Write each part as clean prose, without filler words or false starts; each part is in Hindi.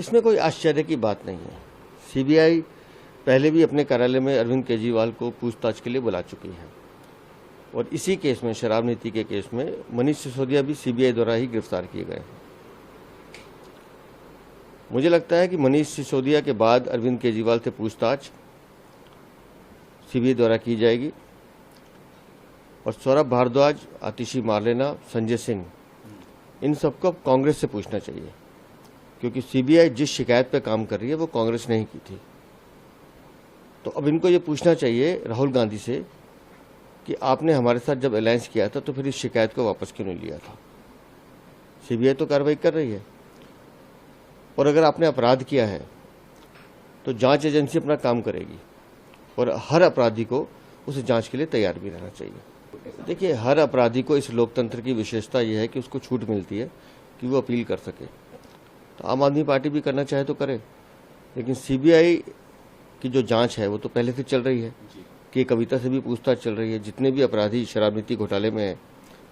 इसमें कोई आश्चर्य की बात नहीं है। सीबीआई पहले भी अपने कार्यालय में अरविंद केजरीवाल को पूछताछ के लिए बुला चुकी है और इसी केस में, शराब नीति के केस में, मनीष सिसोदिया भी सीबीआई द्वारा ही गिरफ्तार किए गए हैं। मुझे लगता है कि मनीष सिसोदिया के बाद अरविंद केजरीवाल से पूछताछ सीबीआई द्वारा की जाएगी और सौरभ भारद्वाज, आतिशी मारलेना, संजय सिंह, इन सबको अब कांग्रेस से पूछना चाहिए, क्योंकि सीबीआई जिस शिकायत पे काम कर रही है वो कांग्रेस ने ही की थी। तो अब इनको ये पूछना चाहिए राहुल गांधी से कि आपने हमारे साथ जब अलायंस किया था तो फिर इस शिकायत को वापस क्यों नहीं लिया था। सीबीआई तो कार्रवाई कर रही है और अगर आपने अपराध किया है तो जांच एजेंसी अपना काम करेगी और हर अपराधी को उस जांच के लिए तैयार भी रहना चाहिए। देखिए, हर अपराधी को इस लोकतंत्र की विशेषता यह है कि उसको छूट मिलती है कि वो अपील कर सके। तो आम आदमी पार्टी भी करना चाहे तो करे, लेकिन सीबीआई की जो जांच है वो तो पहले से चल रही है कि कविता से भी पूछताछ चल रही है। जितने भी अपराधी शराब नीति घोटाले में है,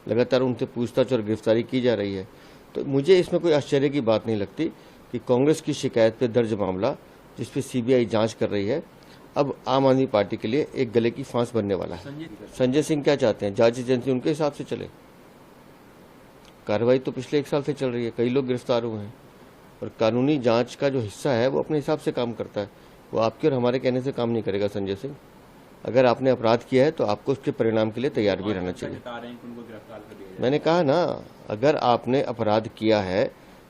लगातार उनसे पूछताछ और गिरफ्तारी की जा रही है। तो मुझे इसमें कोई आश्चर्य की बात नहीं लगती कि कांग्रेस की शिकायत पे दर्ज मामला जिस पे सीबीआई जांच कर रही है, अब आम आदमी पार्टी के लिए एक गले की फांस बनने वाला है। संजय सिंह क्या चाहते हैं? जांच एजेंसी उनके हिसाब से चले। कार्रवाई तो पिछले 1 साल से चल रही है, कई लोग गिरफ्तार हुए हैं और कानूनी जांच का जो हिस्सा है वो अपने हिसाब से काम करता है। वो आपके और हमारे कहने से काम नहीं करेगा। संजय सिंह, अगर आपने अपराध किया है तो आपको उसके परिणाम के लिए तैयार भी रहना चाहिए। मैंने कहा ना, अगर आपने अपराध किया है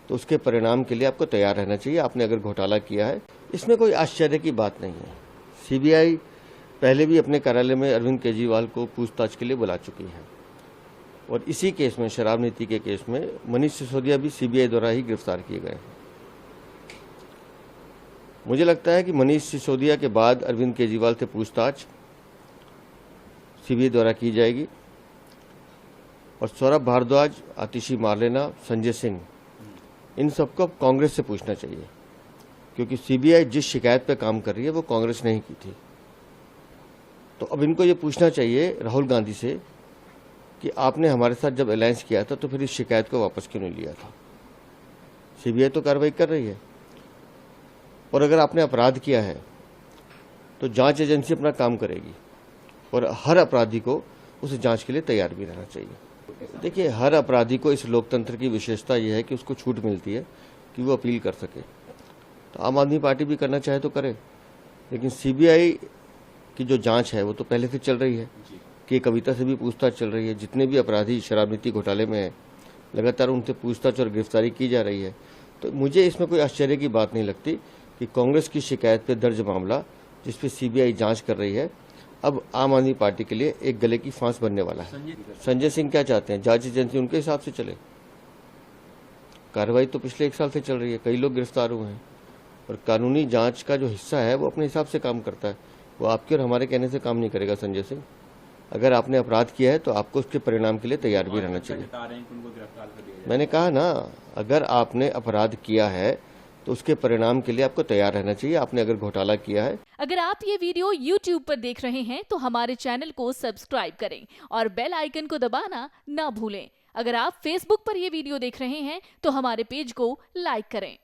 तो उसके परिणाम के लिए आपको तैयार रहना चाहिए। आपने अगर घोटाला किया है, इसमें कोई आश्चर्य की बात नहीं है। सीबीआई पहले भी अपने कार्यालय में अरविंद केजरीवाल को पूछताछ के लिए बुला चुकी है और इसी केस में, शराब नीति के केस में, मनीष सिसोदिया भी सीबीआई द्वारा ही गिरफ्तार किए गए हैं। मुझे लगता है कि मनीष सिसोदिया के बाद अरविंद केजरीवाल से पूछताछ सीबीआई द्वारा की जाएगी और सौरभ भारद्वाज, आतिशी मारलेना, संजय सिंह, इन सबको अब कांग्रेस से पूछना चाहिए, क्योंकि सीबीआई जिस शिकायत पे काम कर रही है वो कांग्रेस ने ही की थी। तो अब इनको ये पूछना चाहिए राहुल गांधी से कि आपने हमारे साथ जब अलायंस किया था तो फिर इस शिकायत को वापस क्यों नहीं लिया था। सीबीआई तो कार्रवाई कर रही है और अगर आपने अपराध किया है तो जांच एजेंसी अपना काम करेगी और हर अपराधी को उस जांच के लिए तैयार भी रहना चाहिए। देखिए, हर अपराधी को इस लोकतंत्र की विशेषता यह है कि उसको छूट मिलती है कि वो अपील कर सके। तो आम आदमी पार्टी भी करना चाहे तो करे, लेकिन सीबीआई की जो जांच है वो तो पहले से चल रही है कि कविता से भी पूछताछ चल रही है। जितने भी अपराधी शराब नीति घोटाले में है, लगातार उनसे पूछताछ और गिरफ्तारी की जा रही है। तो मुझे इसमें कोई आश्चर्य की बात नहीं लगती कि कांग्रेस की शिकायत पे दर्ज मामला जिस पे सीबीआई जांच कर रही है, अब आम आदमी पार्टी के लिए एक गले की फांस बनने वाला है। संजय सिंह क्या चाहते हैं? जांच एजेंसी उनके हिसाब से चले। कार्रवाई तो पिछले 1 साल से चल रही है, कई लोग गिरफ्तार हुए हैं और कानूनी जांच का जो हिस्सा है वो अपने हिसाब से काम करता है। वो आपके और हमारे कहने से काम नहीं करेगा। संजय सिंह, अगर आपने अपराध किया है तो आपको उसके परिणाम के लिए तैयार भी रहना चाहिए। मैंने कहा ना, अगर आपने अपराध किया है तो उसके परिणाम के लिए आपको तैयार रहना चाहिए। आपने अगर घोटाला किया है। अगर आप ये वीडियो YouTube पर देख रहे हैं तो हमारे चैनल को सब्सक्राइब करें और बेल आइकन को दबाना ना भूलें। अगर आप Facebook पर ये वीडियो देख रहे हैं तो हमारे पेज को लाइक करें।